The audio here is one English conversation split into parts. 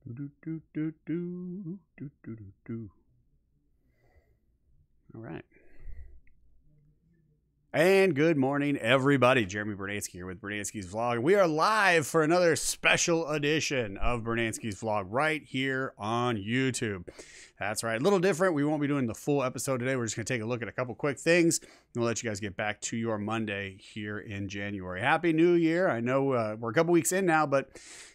Do, do, do, do, do, do, do, do. All right. And good morning, everybody. Jeremy Brunansky here with Brunansky's Vlog. We are live for another special edition of Brunansky's Vlog right here on YouTube. That's right. A little different. We won't be doing the full episode today. We're just going to take a look at a couple quick things. And we'll let you guys get back to your Monday here in January. Happy New Year. I know we're a couple weeks in now, but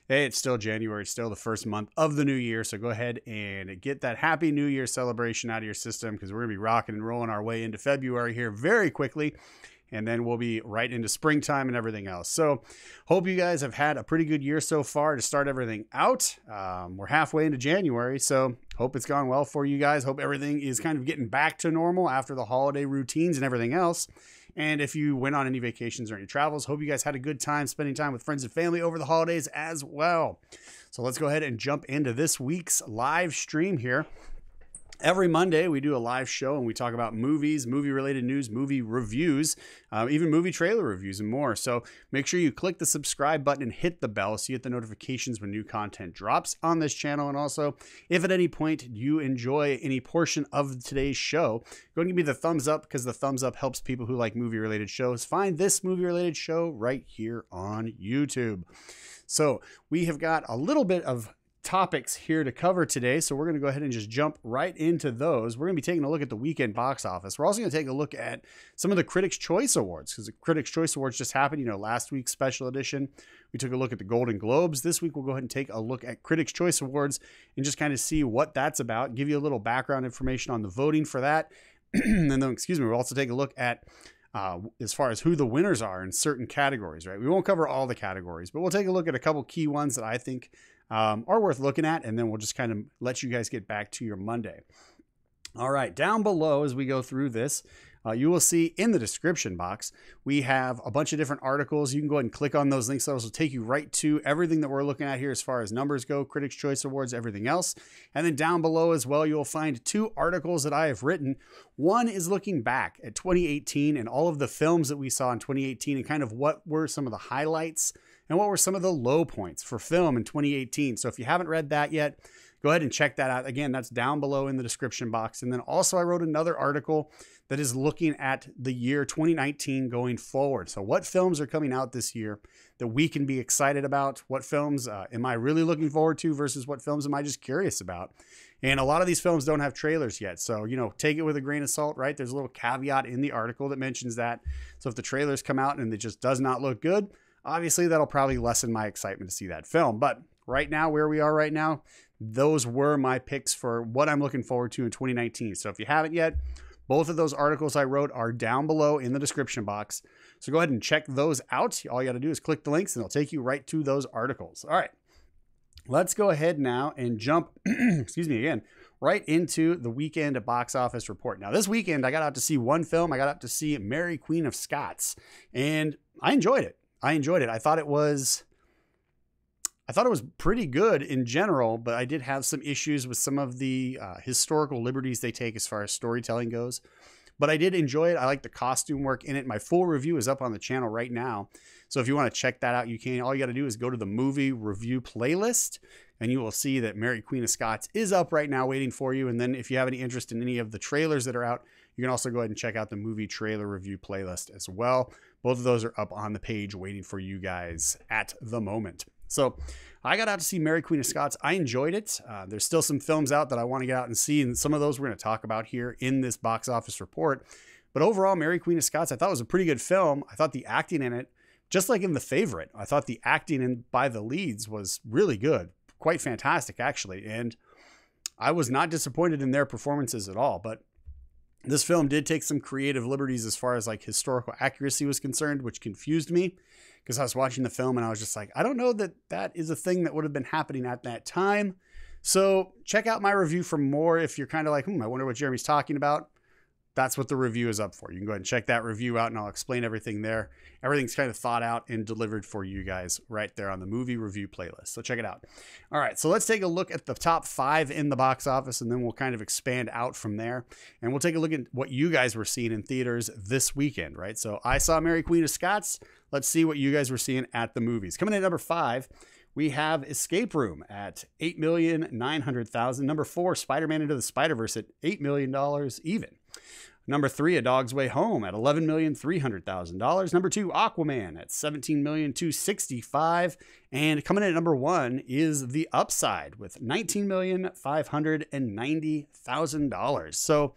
hey, it's still January. It's still the first month of the new year. So go ahead and get that Happy New Year celebration out of your system because we're going to be rocking and rolling our way into February here very quickly. And then we'll be right into springtime and everything else. So hope you guys have had a pretty good year so far to start everything out. We're halfway into January, so hope it's gone well for you guys. Hope everything is kind of getting back to normal after the holiday routines and everything else. And if you went on any vacations or any travels, hope you guys had a good time spending time with friends and family over the holidays as well. So let's go ahead and jump into this week's live stream here. Every Monday, we do a live show and we talk about movies, movie-related news, movie reviews, even movie trailer reviews and more. So make sure you click the subscribe button and hit the bell so you get the notifications when new content drops on this channel. And also, if at any point you enjoy any portion of today's show, go and give me the thumbs up because the thumbs up helps people who like movie-related shows find this movie-related show right here on YouTube. So we have got a little bit of topics here to cover today, so we're going to go ahead and just jump right into those. We're going to be taking a look at the weekend box office. We're also going to take a look at some of the Critics' Choice Awards because the Critics' Choice Awards just happened, last week's special edition. We took a look at the Golden Globes. This week we'll go ahead and take a look at Critics' Choice Awards and just kind of see what that's about, give you a little background information on the voting for that. And then, we'll also take a look at as far as who the winners are in certain categories, right? We won't cover all the categories, but we'll take a look at a couple key ones that I think are worth looking at, and then we'll just kind of let you guys get back to your Monday. All right, down below as we go through this, you will see in the description box, we have a bunch of different articles. You can go ahead and click on those links. Those will take you right to everything that we're looking at here as far as numbers go, Critics' Choice Awards, everything else. And then down below as well, you'll find two articles that I have written. One is looking back at 2018 and all of the films that we saw in 2018 and kind of what were some of the highlights and what were some of the low points for film in 2018. So if you haven't read that yet, go ahead and check that out. Again, that's down below in the description box. And then also I wrote another article that is looking at the year 2019 going forward. So what films are coming out this year that we can be excited about? What films am I really looking forward to versus what films am I just curious about? And a lot of these films don't have trailers yet. So, take it with a grain of salt, right? There's a little caveat in the article that mentions that. So if the trailers come out and it just does not look good, obviously that'll probably lessen my excitement to see that film. But right now, where we are right now, those were my picks for what I'm looking forward to in 2019. So if you haven't yet, both of those articles I wrote are down below in the description box. So go ahead and check those out. All you got to do is click the links and they'll take you right to those articles. All right, let's go ahead now and jump, right into the weekend box office report. Now this weekend, I got out to see one film. I got out to see Mary Queen of Scots and I enjoyed it. I thought it was pretty good in general, but I did have some issues with some of the historical liberties they take as far as storytelling goes. But I did enjoy it. I like the costume work in it. My full review is up on the channel right now. So if you want to check that out, you can. All you got to do is go to the movie review playlist, and you will see that Mary Queen of Scots is up right now waiting for you. And then if you have any interest in any of the trailers that are out, you can also go ahead and check out the movie trailer review playlist as well. Both of those are up on the page waiting for you guys at the moment. So I got out to see Mary Queen of Scots. I enjoyed it. There's still some films out that I want to get out and see, and some of those we're going to talk about here in this box office report. But overall, Mary Queen of Scots, I thought was a pretty good film. I thought the acting in it, just like in The Favorite, I thought the acting by the leads was really good. Quite fantastic, actually. And I was not disappointed in their performances at all. But this film did take some creative liberties as far as like historical accuracy was concerned, which confused me because I was watching the film and I was just like, I don't know that that is a thing that would have been happening at that time. So check out my review for more if you're kind of like, I wonder what Jeremy's talking about. That's what the review is up for. You can go ahead and check that review out and I'll explain everything there. Everything's kind of thought out and delivered for you guys right there on the movie review playlist. So check it out. All right, so let's take a look at the top 5 in the box office and then we'll kind of expand out from there. And we'll take a look at what you guys were seeing in theaters this weekend, right? So I saw Mary Queen of Scots. Let's see what you guys were seeing at the movies. Coming in at number 5, we have Escape Room at $8,900,000. Number 4, Spider-Man Into the Spider-Verse at $8 million even. Number 3, A Dog's Way Home at $11,300,000. Number 2, Aquaman at $17,265,000. And coming in at number 1 is The Upside with $19,590,000. So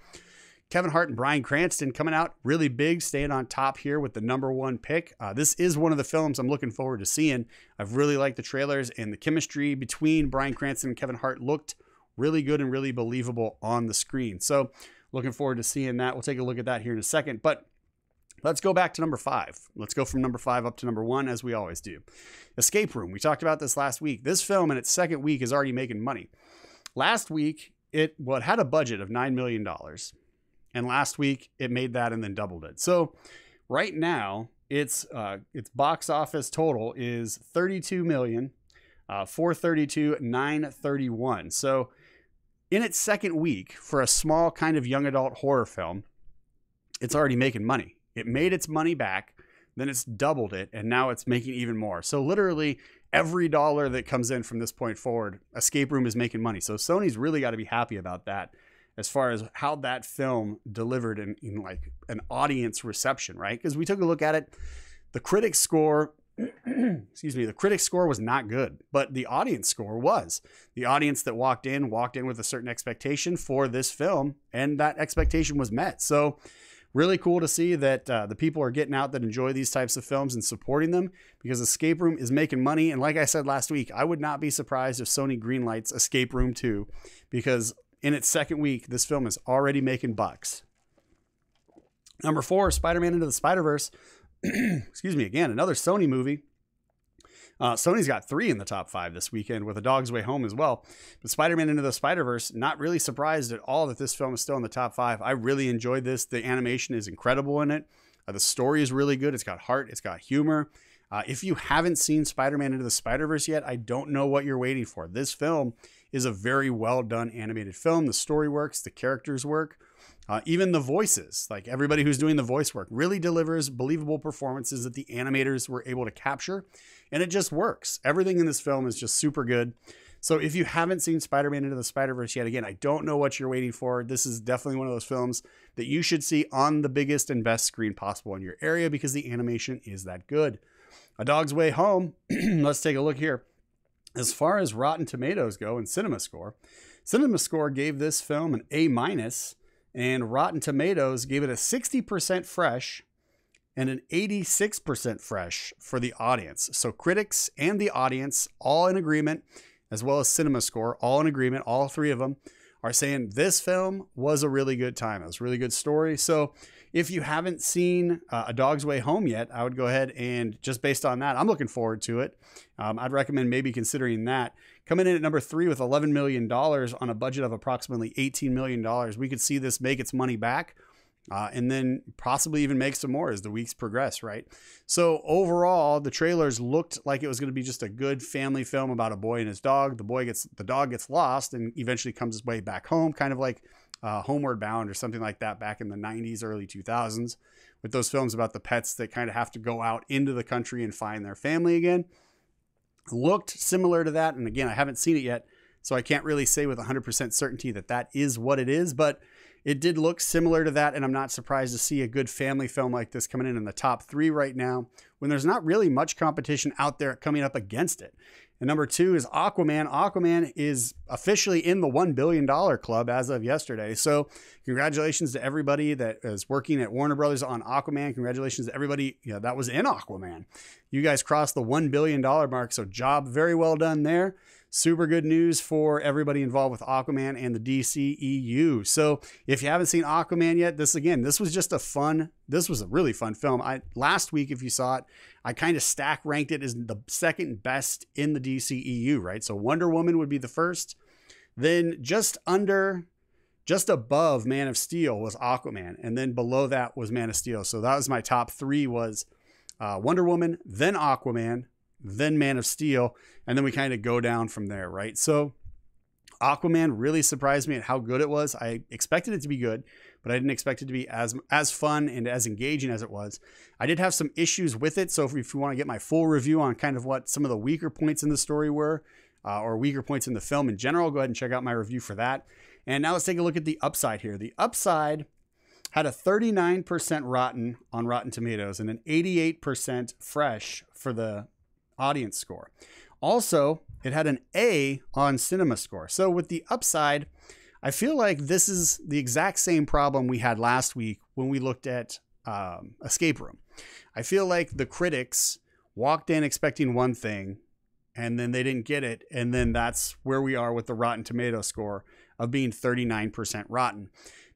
Kevin Hart and Bryan Cranston coming out really big, staying on top here with the number 1 pick. This is one of the films I'm looking forward to seeing. I've really liked the trailers, and the chemistry between Bryan Cranston and Kevin Hart looked really good and really believable on the screen. So looking forward to seeing that. We'll take a look at that here in a second, but let's go back to number 5. Let's go from number 5 up to number 1, as we always do. Escape Room. We talked about this last week. This film in its second week is already making money. Last week, it had a budget of $9 million. And last week it made that and then doubled it. So right now its box office total is $32,432,931. So in its second week, for a small kind of young adult horror film, it's already making money. It made its money back, then it's doubled it, and now it's making even more. So literally every dollar that comes in from this point forward, Escape Room is making money. So Sony's really got to be happy about that, as far as how that film delivered in like an audience reception, right? Because we took a look at it, the critic score, the critic score was not good, but the audience score was. The audience that walked in with a certain expectation for this film, and that expectation was met. So really cool to see that the people are getting out that enjoy these types of films and supporting them, because Escape Room is making money. And like I said last week, I would not be surprised if Sony greenlights Escape Room 2, because in its second week, this film is already making bucks. Number 4, Spider-Man Into the Spider-Verse. Excuse me, again, another Sony movie. Sony's got 3 in the top 5 this weekend, with A Dog's Way Home as well. But Spider-Man Into the Spider-Verse, not really surprised at all that this film is still in the top 5. I really enjoyed this. The animation is incredible in it. The story is really good. It's got heart. It's got humor. If you haven't seen Spider-Man Into the Spider-Verse yet, I don't know what you're waiting for. This film is a very well done animated film. The story works, the characters work, even the voices, like everybody who's doing the voice work really delivers believable performances that the animators were able to capture, and it just works. Everything in this film is just super good. So if you haven't seen Spider-Man Into the Spider-Verse yet, again, I don't know what you're waiting for. This is definitely one of those films that you should see on the biggest and best screen possible in your area, because the animation is that good. A Dog's Way Home, let's take a look here. As far as Rotten Tomatoes go and CinemaScore gave this film an A-, and Rotten Tomatoes gave it a 60% fresh and an 86% fresh for the audience. So critics and the audience all in agreement, as well as CinemaScore, all in agreement. All 3 of them are saying this film was a really good time. It was a really good story. So if you haven't seen A Dog's Way Home yet, I would go ahead and, just based on that, I'm looking forward to it. I'd recommend maybe considering that. Coming in at number 3 with $11 million on a budget of approximately $18 million, we could see this make its money back, and then possibly even make some more as the weeks progress, right? So overall, the trailers looked like it was going to be just a good family film about a boy and his dog. The dog gets lost and eventually comes his way back home, kind of like Homeward Bound or something like that back in the 90s, early 2000s, with those films about the pets that kind of have to go out into the country and find their family again. Looked similar to that. And again, I haven't seen it yet, so I can't really say with 100% certainty that that is what it is, but it did look similar to that. And I'm not surprised to see a good family film like this coming in the top 3 right now, when there's not really much competition out there coming up against it. And number 2 is Aquaman. Aquaman is officially in the $1 billion club as of yesterday. So congratulations to everybody that is working at Warner Brothers on Aquaman. Congratulations to everybody that was in Aquaman. You guys crossed the $1 billion mark. So job very well done there. Super good news for everybody involved with Aquaman and the DCEU. So if you haven't seen Aquaman yet, this was a really fun film. Last week, if you saw it, I kind of stack ranked it as the second best in the DCEU, right? So Wonder Woman would be the first. Then just above Man of Steel was Aquaman. And then below that was Man of Steel. So that was my top 3, was Wonder Woman, then Aquaman, then Man of Steel, and then we kind of go down from there, right? So Aquaman really surprised me at how good it was. I expected it to be good, but I didn't expect it to be as fun and as engaging as it was. I did have some issues with it, so if you want to get my full review on kind of what some of the weaker points in the story were, or weaker points in the film in general, go ahead and check out my review for that. And now let's take a look at the upside here. The upside had a 39% rotten on Rotten Tomatoes and an 88% fresh for the audience score. Also, it had an A on Cinema Score. So with the upside, I feel like this is the exact same problem we had last week when we looked at Escape Room. I feel like the critics walked in expecting one thing, and then they didn't get it. And then that's where we are with the Rotten Tomato score of being 39% rotten.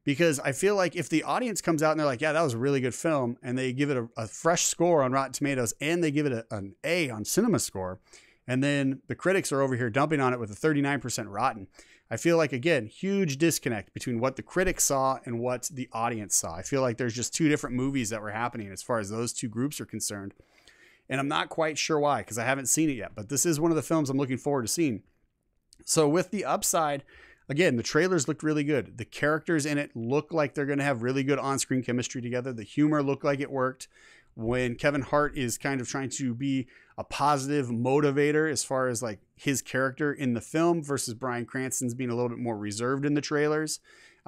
Because I feel like if the audience comes out and they're like, yeah, that was a really good film, and they give it a fresh score on Rotten Tomatoes, and they give it an A on Cinema Score, and then the critics are over here dumping on it with a 39% rotten, I feel like, again, huge disconnect between what the critics saw and what the audience saw. I feel like there's just two different movies that were happening as far as those two groups are concerned. And I'm not quite sure why, because I haven't seen it yet, but this is one of the films I'm looking forward to seeing. So with the upside, again, the trailers looked really good. The characters in it look like they're going to have really good on-screen chemistry together. The humor looked like it worked. When Kevin Hart is kind of trying to be a positive motivator as far as like his character in the film versus Bryan Cranston's being a little bit more reserved in the trailers,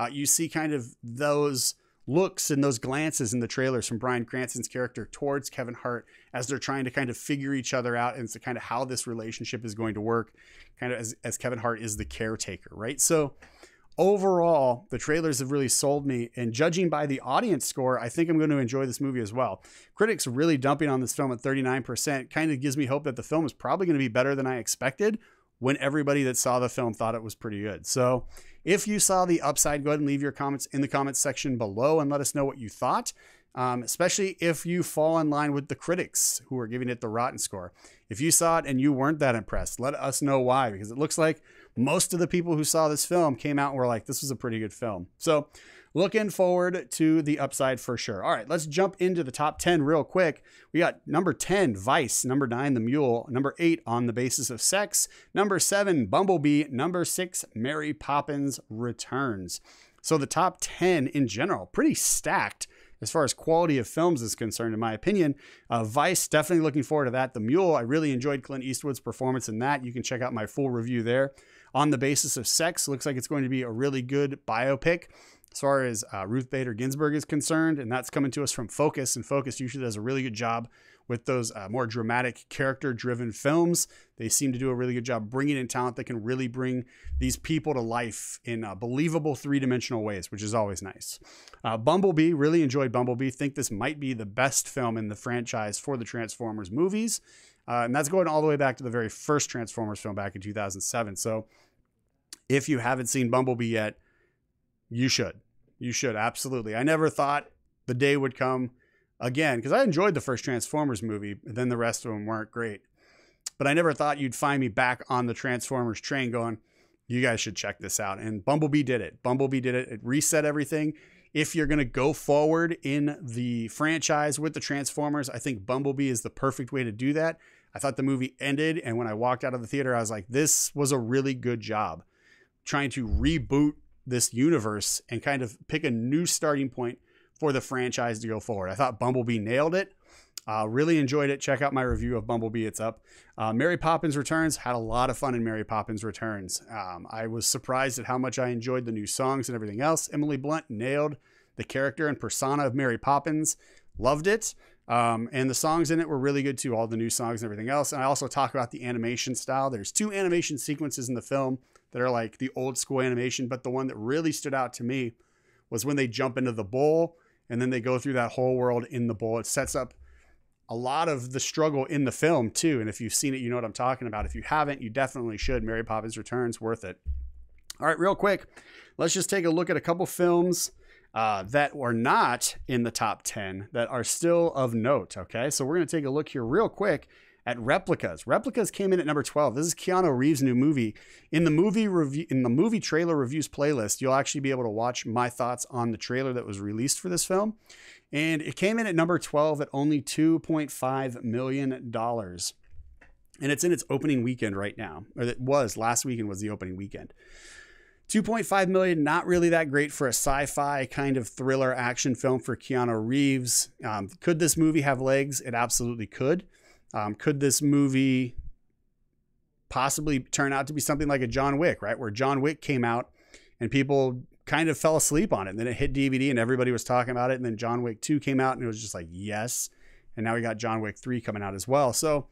you see kind of those looks and those glances in the trailers from Bryan Cranston's character towards Kevin Hart as they're trying to kind of figure each other out and to kind of how this relationship is going to work, kind of as Kevin Hart is the caretaker, right? So overall, the trailers have really sold me, and judging by the audience score, I think I'm going to enjoy this movie as well. Critics really dumping on this film at 39% kind of gives me hope that the film is probably going to be better than I expected when everybody that saw the film thought it was pretty good. So if you saw the upside, go ahead and leave your comments in the comments section below and let us know what you thought, especially if you fall in line with the critics who are giving it the rotten score. If you saw it and you weren't that impressed, let us know why, because it looks like most of the people who saw this film came out and were like, this was a pretty good film. So looking forward to the upside for sure. All right, let's jump into the top 10 real quick. We got number 10, Vice. Number 9, The Mule. Number 8, On the Basis of Sex. Number 7, Bumblebee. Number 6, Mary Poppins Returns. So the top 10 in general, pretty stacked as far as quality of films is concerned, in my opinion. Vice, definitely looking forward to that. The Mule, I really enjoyed Clint Eastwood's performance in that. You can check out my full review there. On the Basis of Sex, looks like it's going to be a really good biopic as far as Ruth Bader Ginsburg is concerned, and that's coming to us from Focus, and Focus usually does a really good job with those more dramatic, character-driven films. They seem to do a really good job bringing in talent that can really bring these people to life in believable three-dimensional ways, which is always nice. Bumblebee, really enjoyed Bumblebee. Think this might be the best film in the franchise for the Transformers movies, and that's going all the way back to the very first Transformers film back in 2007. So if you haven't seen Bumblebee yet, you should. You should, absolutely. I never thought the day would come again, because I enjoyed the first Transformers movie, and then the rest of them weren't great. But I never thought you'd find me back on the Transformers train going, you guys should check this out. And Bumblebee did it. Bumblebee did it. It reset everything. If you're going to go forward in the franchise with the Transformers, I think Bumblebee is the perfect way to do that. I thought the movie ended, and when I walked out of the theater, I was like, this was a really good job trying to reboot this universe and kind of pick a new starting point for the franchise to go forward. I thought Bumblebee nailed it. Really enjoyed it. Check out my review of Bumblebee. It's up. Mary Poppins Returns, had a lot of fun in Mary Poppins Returns. I was surprised at how much I enjoyed the new songs and everything else. Emily Blunt nailed the character and persona of Mary Poppins. Loved it. And the songs in it were really good too, all the new songs and everything else. And I also talk about the animation style. There's 2 animation sequences in the film that are like the old school animation, but the one that really stood out to me was when they jump into the bowl and then they go through that whole world in the bowl. It sets up a lot of the struggle in the film too. And if you've seen it, you know what I'm talking about. If you haven't, you definitely should. Mary Poppins Returns, worth it. All right, real quick, let's just take a look at a couple films that were not in the top 10 that are still of note. Okay, so we're going to take a look here real quick at Replicas. Replicas came in at number 12. This is Keanu Reeves' new movie. In the movie trailer reviews playlist, you'll actually be able to watch my thoughts on the trailer that was released for this film. And it came in at number 12 at only $2.5 million. And it's in its opening weekend right now, or it was last weekend was the opening weekend. 2.5 million, not really that great for a sci-fi kind of thriller action film for Keanu Reeves. Could this movie have legs? It absolutely could. Could this movie possibly turn out to be something like a John Wick, right? Where John Wick came out and people kind of fell asleep on it. And then it hit DVD and everybody was talking about it. And then John Wick 2 came out and it was just like, yes. And now we got John Wick 3 coming out as well. So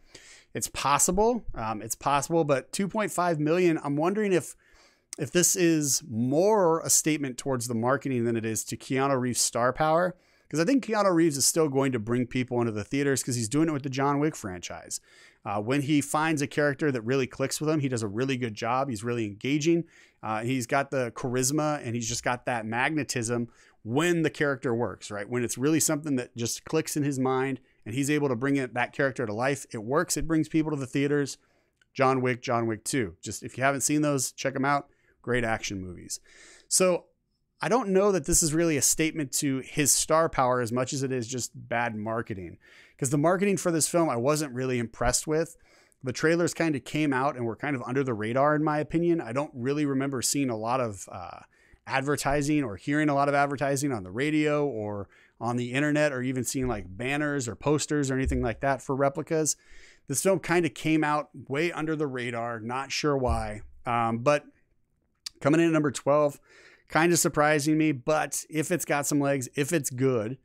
it's possible. It's possible, but 2.5 million, I'm wondering if this is more a statement towards the marketing than it is to Keanu Reeves' star power. Because I think Keanu Reeves is still going to bring people into the theaters because he's doing it with the John Wick franchise. When he finds a character that really clicks with him, he does a really good job. He's really engaging. He's got the charisma and he's just got that magnetism when the character works, right? When it's really something that just clicks in his mind and he's able to bring that character to life, it works. It brings people to the theaters. John Wick 2. Just if you haven't seen those, check them out. Great action movies. So I don't know that this is really a statement to his star power as much as it is just bad marketing. Because the marketing for this film, I wasn't really impressed with. The trailers kind of came out and were kind of under the radar, in my opinion. I don't really remember seeing a lot of advertising or hearing a lot of advertising on the radio or on the internet or even seeing like banners or posters or anything like that for replicas. This film kind of came out way under the radar. Not sure why. But coming in at number 12, kind of surprising me, but if it's got some legs, if it's good,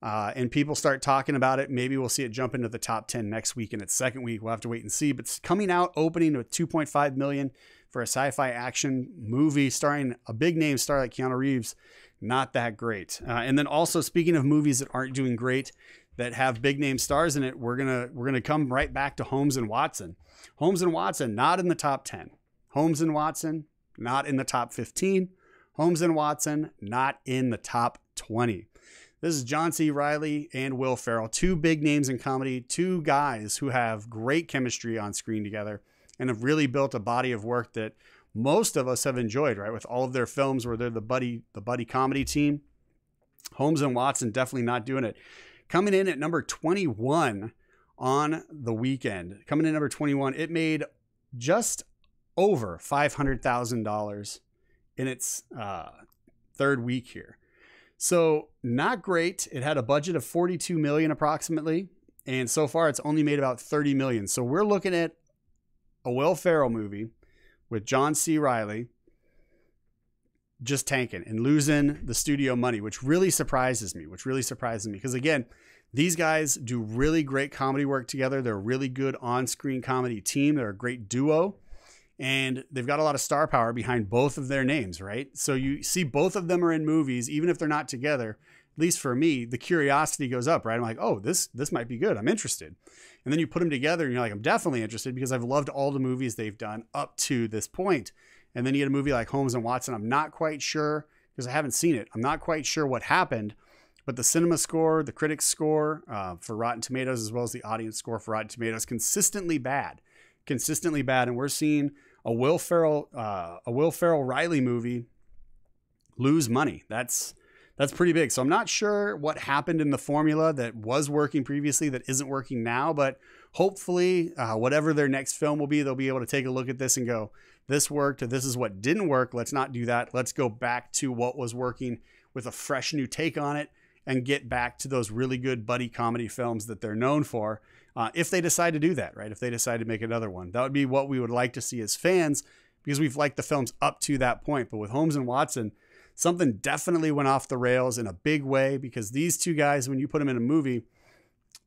and people start talking about it, maybe we'll see it jump into the top 10 next week in its second week. We'll have to wait and see, but it's coming out opening with 2.5 million for a sci-fi action movie starring a big name star like Keanu Reeves. Not that great. And then also speaking of movies that aren't doing great, that have big name stars in it, we're gonna come right back to Holmes and Watson. Holmes and Watson, not in the top 10. Holmes and Watson, not in the top 15. Holmes and Watson, not in the top 20. This is John C. Reilly and Will Ferrell, two big names in comedy, two guys who have great chemistry on screen together and have really built a body of work that most of us have enjoyed, right? With all of their films where they're the buddy comedy team. Holmes and Watson definitely not doing it. Coming in at number 21 on the weekend. Coming in at number 21, it made just over $500,000 in its third week here. So not great. It had a budget of 42 million approximately. And so far it's only made about 30 million. So we're looking at a Will Ferrell movie with John C. Reilly just tanking and losing the studio money, which really surprises me, because again, these guys do really great comedy work together. They're a really good on-screen comedy team. They're a great duo. And they've got a lot of star power behind both of their names, right? So you see both of them are in movies, even if they're not together. At least for me, the curiosity goes up, right? I'm like, oh, this might be good. I'm interested. And then you put them together and you're like, I'm definitely interested because I've loved all the movies they've done up to this point. And then you get a movie like Holmes and Watson. I'm not quite sure because I haven't seen it. I'm not quite sure what happened, but the cinema score, the critics score for Rotten Tomatoes, as well as the audience score for Rotten Tomatoes, consistently bad. And we're seeing a Will Ferrell Reilly movie lose money. That's pretty big. So I'm not sure what happened in the formula that was working previously that isn't working now, but hopefully whatever their next film will be, they'll be able to take a look at this and go, this worked, or this is what didn't work. Let's not do that. Let's go back to what was working with a fresh new take on it and get back to those really good buddy comedy films that they're known for. If they decide to do that, right? If they decide to make another one, that would be what we would like to see as fans because we've liked the films up to that point. But with Holmes and Watson, something definitely went off the rails in a big way because these two guys, when you put them in a movie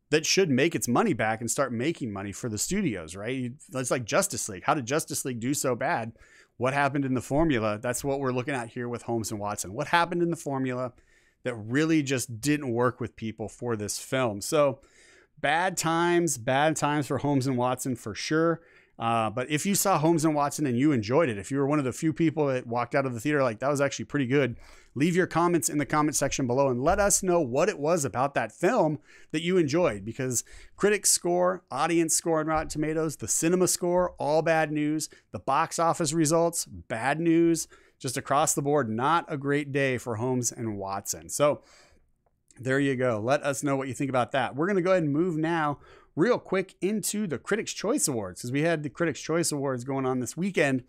that should make its money back and start making money for the studios, right? It's like Justice League. How did Justice League do so bad? What happened in the formula? That's what we're looking at here with Holmes and Watson. What happened in the formula that really just didn't work with people for this film? So bad times for Holmes and Watson for sure. But if you saw Holmes and Watson and you enjoyed it, if you were one of the few people that walked out of the theater like that was actually pretty good, leave your comments in the comment section below and let us know what it was about that film that you enjoyed, because critics score, audience score on Rotten Tomatoes, the cinema score, all bad news, the box office results, bad news, just across the board. Not a great day for Holmes and Watson. So there you go. Let us know what you think about that. We're going to go ahead and move now real quick into the Critics' Choice Awards, because we had the Critics' Choice Awards going on this weekend.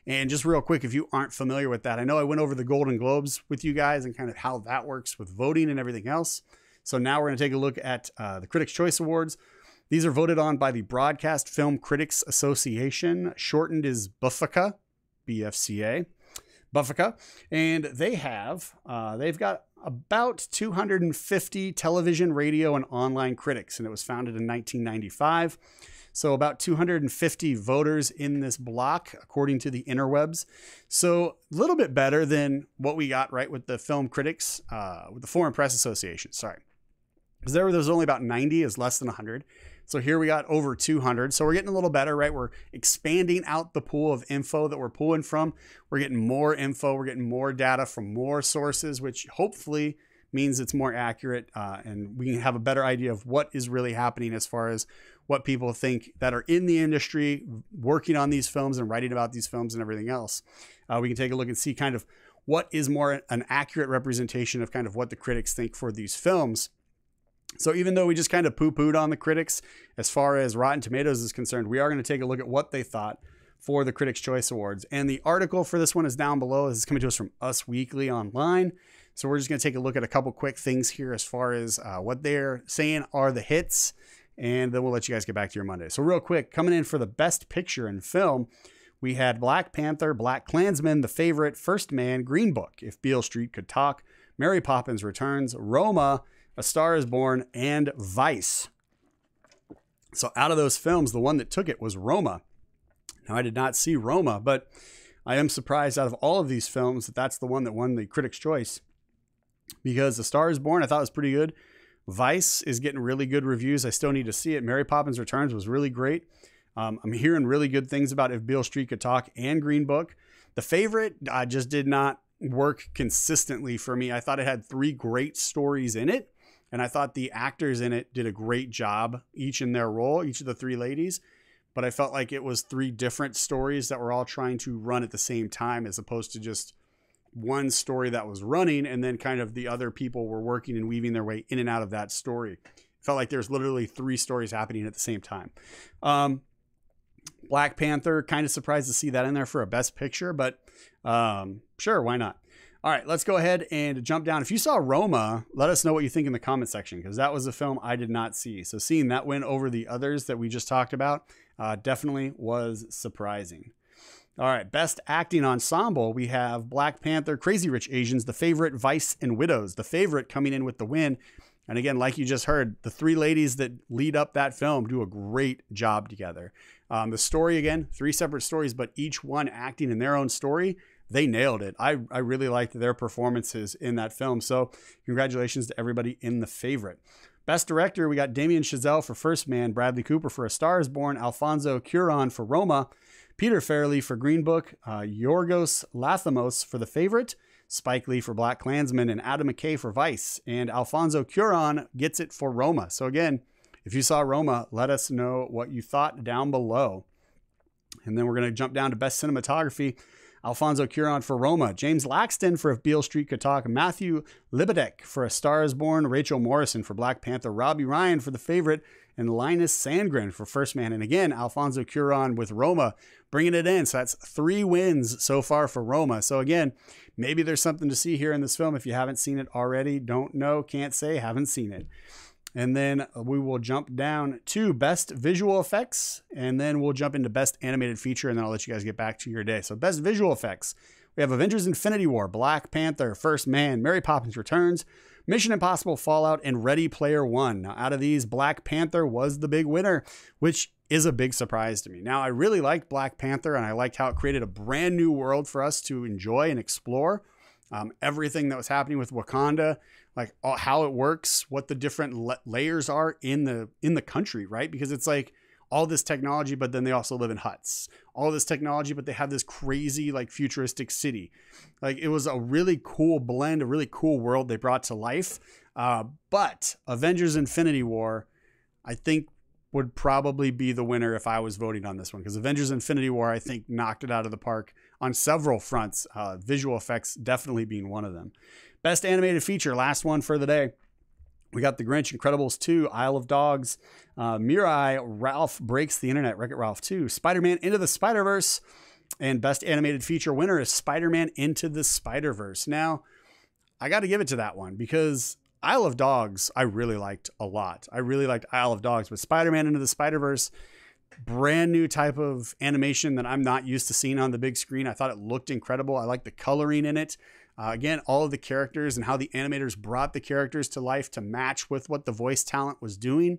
And just real quick, if you aren't familiar with that, I know I went over the Golden Globes with you guys and kind of how that works with voting and everything else. So now we're going to take a look at the Critics' Choice Awards. These are voted on by the Broadcast Film Critics Association, shortened is BFCA, BFCA, BFCA. And they have, they've got about 250 television, radio, and online critics, and it was founded in 1995. So about 250 voters in this block, according to the interwebs. So a little bit better than what we got right with the film critics, with the Foreign Press Association, sorry. Because there was only about 90, is less than 100. So here we got over 200. So we're getting a little better, right? We're expanding out the pool of info that we're pulling from. We're getting more info. We're getting more data from more sources, which hopefully means it's more accurate, and we can have a better idea of what is really happening as far as what people think that are in the industry working on these films and writing about these films and everything else. We can take a look and see kind of what is more an accurate representation of kind of what the critics think for these films. So even though we just kind of poo-pooed on the critics as far as Rotten Tomatoes is concerned, we are going to take a look at what they thought for the Critics' Choice Awards. And the article for this one is down below. This is coming to us from Us Weekly Online. So we're just going to take a look at a couple quick things here as far as what they're saying are the hits, and then we'll let you guys get back to your Monday. So real quick, coming in for the Best Picture in Film, we had Black Panther, Black Klansman, The Favorite, First Man, Green Book, If Beale Street Could Talk, Mary Poppins Returns, Roma, A Star is Born, and Vice. So out of those films, the one that took it was Roma. Now, I did not see Roma, but I am surprised out of all of these films that that's the one that won the Critics' Choice, because A Star is Born I thought was pretty good. Vice is getting really good reviews. I still need to see it. Mary Poppins Returns was really great. I'm hearing really good things about If Beale Street Could Talk and Green Book. The Favorite just did not work consistently for me. I thought it had 3 great stories in it, and I thought the actors in it did a great job, each in their role, each of the 3 ladies. But I felt like it was 3 different stories that were all trying to run at the same time, as opposed to just one story that was running and then kind of the other people were working and weaving their way in and out of that story. It felt like there's literally 3 stories happening at the same time. Black Panther, kind of surprised to see that in there for a Best Picture, but sure, why not? All right, let's go ahead and jump down. If you saw Roma, let us know what you think in the comment section, because that was a film I did not see. So seeing that win over the others that we just talked about definitely was surprising. All right, Best Acting Ensemble, we have Black Panther, Crazy Rich Asians, The Favorite, Vice, and Widows. The Favorite coming in with the win. And again, like you just heard, the 3 ladies that lead up that film do a great job together. The story, again, 3 separate stories, but each one acting in their own story. They nailed it. I really liked their performances in that film. So congratulations to everybody in The Favorite. Best Director, we got Damien Chazelle for First Man, Bradley Cooper for A Star is Born, Alfonso Cuarón for Roma, Peter Farrelly for Green Book, Yorgos Lanthimos for The Favorite, Spike Lee for Black Klansman, and Adam McKay for Vice. And Alfonso Cuarón gets it for Roma. So again, if you saw Roma, let us know what you thought down below. And then we're going to jump down to Best Cinematography. Alfonso Cuarón for Roma, James Laxton for If Beale Street Could Talk, Matthew Libatek for A Star is Born, Rachel Morrison for Black Panther, Robbie Ryan for The Favorite, and Linus Sandgren for First Man. And again, Alfonso Cuarón with Roma bringing it in. So that's 3 wins so far for Roma. So again, maybe there's something to see here in this film. If you haven't seen it already, don't know, can't say, haven't seen it. And then we will jump down to Best Visual Effects, and then we'll jump into Best Animated Feature, and then I'll let you guys get back to your day. So Best Visual Effects, we have Avengers Infinity War, Black Panther, First Man, Mary Poppins Returns, Mission Impossible Fallout, and Ready Player One. Now, out of these, Black Panther was the big winner, which is a big surprise to me. Now, I really liked Black Panther, and I liked how it created a brand new world for us to enjoy and explore. Everything that was happening with Wakanda, like how it works, what the different layers are in the country, right? Because it's like all this technology, but then they also live in huts. All this technology, but they have this crazy like futuristic city. Like it was a really cool blend, a really cool world they brought to life. But Avengers Infinity War, I think, would probably be the winner if I was voting on this one, because Avengers Infinity War, I think, knocked it out of the park on several fronts, visual effects definitely being one of them. Best Animated Feature, last one for the day. We got The Grinch, Incredibles 2, Isle of Dogs, Mirai, Ralph Breaks the Internet, Wreck-It Ralph 2, Spider-Man Into the Spider-Verse, and Best Animated Feature winner is Spider-Man Into the Spider-Verse. Now, I got to give it to that one because Isle of Dogs I really liked a lot. I really liked Isle of Dogs, but Spider-Man Into the Spider-Verse, brand new type of animation that I'm not used to seeing on the big screen. I thought it looked incredible. I like the coloring in it. Again, all of the characters and how the animators brought the characters to life to match with what the voice talent was doing.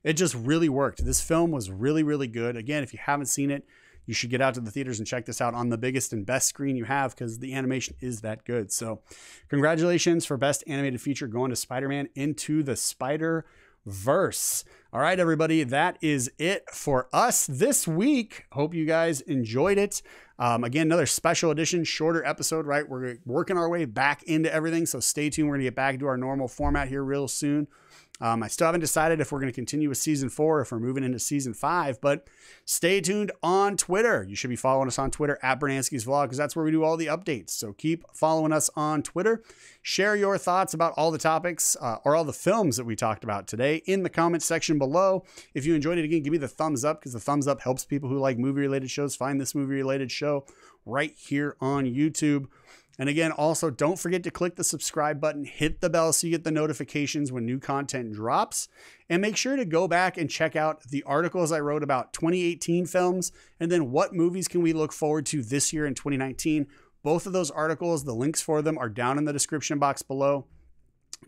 It just really worked. This film was really, really good. Again, if you haven't seen it, you should get out to the theaters and check this out on the biggest and best screen you have because the animation is that good. So congratulations for Best Animated Feature going to Spider-Man Into the Spider-Verse. All right, everybody, that is it for us this week. Hope you guys enjoyed it. Again, another special edition, shorter episode, right? We're working our way back into everything, so stay tuned. We're going to get back to our normal format here real soon. I still haven't decided if we're going to continue with season 4 or if we're moving into season 5, but stay tuned on Twitter. You should be following us on Twitter at Brunansky's Vlog because that's where we do all the updates. So keep following us on Twitter. Share your thoughts about all the topics or all the films that we talked about today in the comments section below. If you enjoyed it, again, give me the thumbs up because the thumbs up helps people who like movie-related shows find this movie-related show right here on YouTube. And again, also don't forget to click the subscribe button, hit the bell so you get the notifications when new content drops, and make sure to go back and check out the articles I wrote about 2018 films and then what movies can we look forward to this year in 2019. Both of those articles, the links for them are down in the description box below.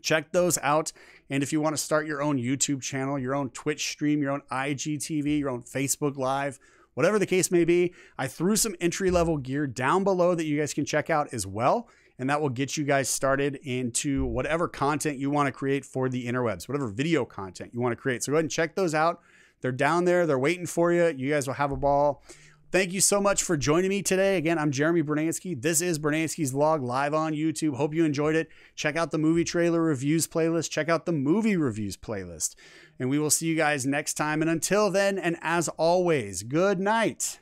Check those out. And if you want to start your own YouTube channel, your own Twitch stream, your own IGTV, your own Facebook Live, whatever the case may be, I threw some entry-level gear down below that you guys can check out as well. And that will get you guys started into whatever content you want to create for the interwebs, whatever video content you want to create. So go ahead and check those out. They're down there. They're waiting for you. You guys will have a ball. Thank you so much for joining me today. Again, I'm Jeremy Brunansky. This is Brunansky's Vlog live on YouTube. Hope you enjoyed it. Check out the movie trailer reviews playlist. Check out the movie reviews playlist. And we will see you guys next time. And until then, and as always, good night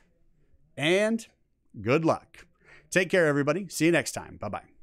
and good luck. Take care, everybody. See you next time. Bye-bye.